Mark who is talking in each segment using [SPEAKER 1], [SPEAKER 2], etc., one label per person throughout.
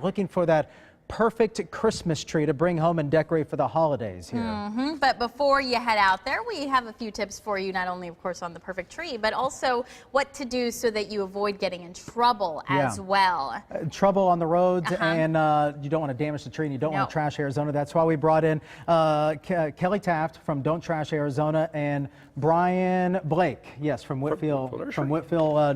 [SPEAKER 1] Looking for that perfect Christmas tree to bring home and decorate for the holidays here.
[SPEAKER 2] But before you head out there, we have a few tips for you, not only, of course, on the perfect tree, but also what to do so that you avoid getting in trouble as well.
[SPEAKER 1] Trouble on the roads, and you don't want to damage the tree, and you don't want to trash Arizona. That's why we brought in Kelly Taft from Don't Trash Arizona and Brian Blake, from Whitfield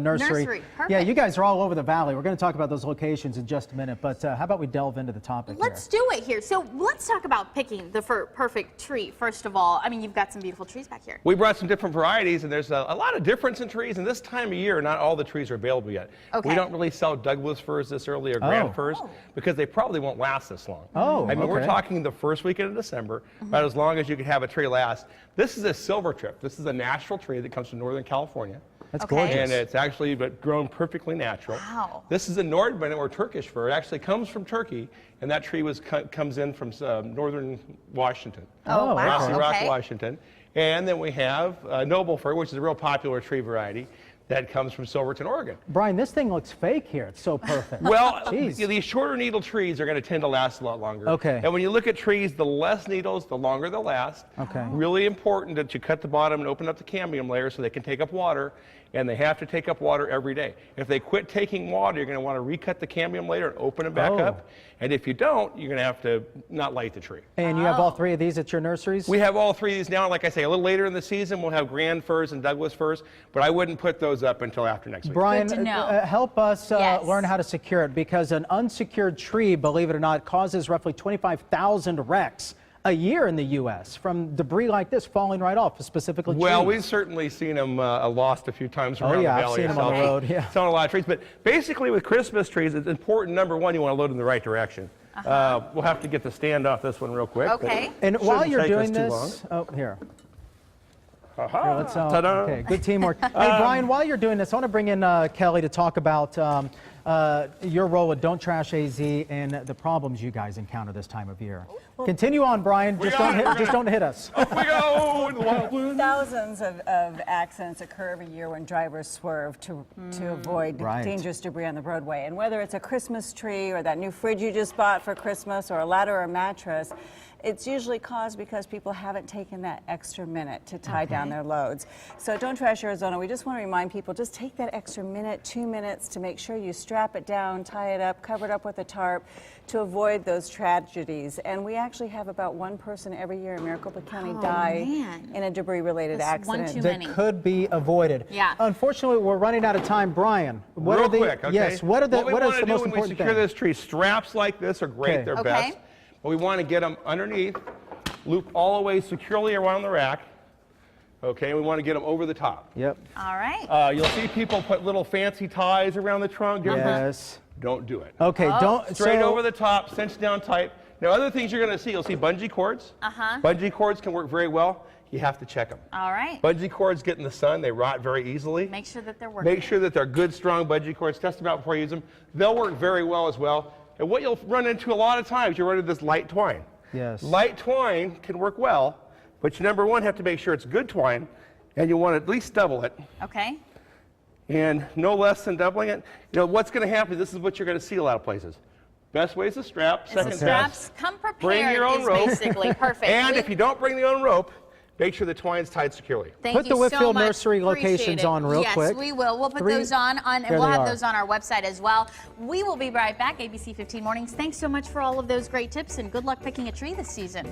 [SPEAKER 1] Nursery.
[SPEAKER 2] Perfect.
[SPEAKER 1] Yeah, you guys are all over the valley. We're going to talk about those locations in just a minute, but how about we delve into the topic
[SPEAKER 2] Let's do it here. So let's talk about picking the perfect tree. First of all, I mean, you've got some beautiful trees back here.
[SPEAKER 3] We brought some different varieties, and there's a lot of difference in trees, and this time of year, not all the trees are available yet. We don't really sell Douglas firs this early or grand firs because they probably won't last this long. I mean, we're talking the first weekend of December, about as long as you can have a tree last. This is a silver trip. This is a natural tree that comes from Northern California.
[SPEAKER 1] That's gorgeous.
[SPEAKER 3] And it's actually grown perfectly natural.
[SPEAKER 2] Wow.
[SPEAKER 3] This is a Nordman, or Turkish fir. It actually comes from Turkey, and that tree comes in from northern Washington.
[SPEAKER 2] Oh, wow.
[SPEAKER 3] Rossi Rock, Washington. And then we have Noble fir, which is a real popular tree variety that comes from Silverton, Oregon.
[SPEAKER 1] Brian, this thing looks fake here. It's so perfect.
[SPEAKER 3] Well, these shorter needle trees are going to tend to last a lot longer. And when you look at trees, the less needles, the longer they'll last. Really important that you cut the bottom and open up the cambium layer so they can take up water, and they have to take up water every day. If they quit taking water, you're going to want to recut the cambium layer and open it back up. And if you don't, you're going to have to not light the tree.
[SPEAKER 1] And you have all three of these at your nurseries?
[SPEAKER 3] We have all three of these now. Like I say, a little later in the season, we'll have grand firs and Douglas firs, but I wouldn't put those up until after next week.
[SPEAKER 1] Brian, help us learn how to secure it, because an unsecured tree, believe it or not, causes roughly 25,000 wrecks a year in the U.S. from debris like this falling right off, specifically trees.
[SPEAKER 3] Well, we've certainly seen them lost a few times around the valley.
[SPEAKER 1] I've seen them on the road.
[SPEAKER 3] It's on a lot of trees, but basically with Christmas trees, it's important, number one, you want to load in the right direction. We'll have to get the stand off this one real quick.
[SPEAKER 1] And while you're doing this, here, let's, okay, good teamwork. Hey, Brian, while you're doing this, I want to bring in Kelly to talk about your role with Don't Trash AZ and the problems you guys encounter this time of year. Continue on, Brian. Just don't hit us.
[SPEAKER 3] Up we go in the wild wind.
[SPEAKER 4] Thousands of accidents occur every year when drivers swerve to avoid dangerous debris on the roadway. And whether it's a Christmas tree or that new fridge you just bought for Christmas or a ladder or a mattress, it's usually caused because people haven't taken that extra minute to tie down their loads. So Don't Trash Arizona, we just want to remind people, just take that extra minute, 2 minutes to make sure you strap it down, tie it up, cover it up with a tarp to avoid those tragedies. And we actually have about one person every year in Maricopa County die in a debris-related accident.
[SPEAKER 1] That could be avoided. Unfortunately, we're running out of time. Brian, what
[SPEAKER 3] real
[SPEAKER 1] are the
[SPEAKER 3] quick,
[SPEAKER 1] yes? What are the what is the most important thing?
[SPEAKER 3] When we secure this tree, straps like this are great. They're best. But we want to get them underneath, loop all the way securely around the rack. Okay, we want to get them over the top.
[SPEAKER 2] All right.
[SPEAKER 3] You'll see people put little fancy ties around the trunk. Don't do it.
[SPEAKER 1] Okay, don't.
[SPEAKER 3] Straight over the top, cinch down tight. Now, other things you're going to see, you'll see bungee cords. Bungee cords can work very well. You have to check them.
[SPEAKER 2] All right.
[SPEAKER 3] Bungee cords get in the sun. They rot very easily.
[SPEAKER 2] Make sure that they're working.
[SPEAKER 3] Make sure that they're good, strong bungee cords. Test them out before you use them. They'll work very well as well. And what you'll run into a lot of times, you run into this light twine. Light twine can work well, but you, number one, have to make sure it's good twine, and you want to at least double it. And no less than doubling it. You know, what's going to happen, this is what you're going to see a lot of places. Best way is a strap. Second best,
[SPEAKER 2] come prepared.
[SPEAKER 3] Bring your own rope.
[SPEAKER 2] Basically perfect.
[SPEAKER 3] And if you don't bring your own rope, make sure the twine's tied securely.
[SPEAKER 1] Put the Whitfield Nursery locations on real quick.
[SPEAKER 2] Yes, we will. We'll put those on, and we'll have those on our website as well. We will be right back. ABC 15 Mornings. Thanks so much for all of those great tips, and good luck picking a tree this season.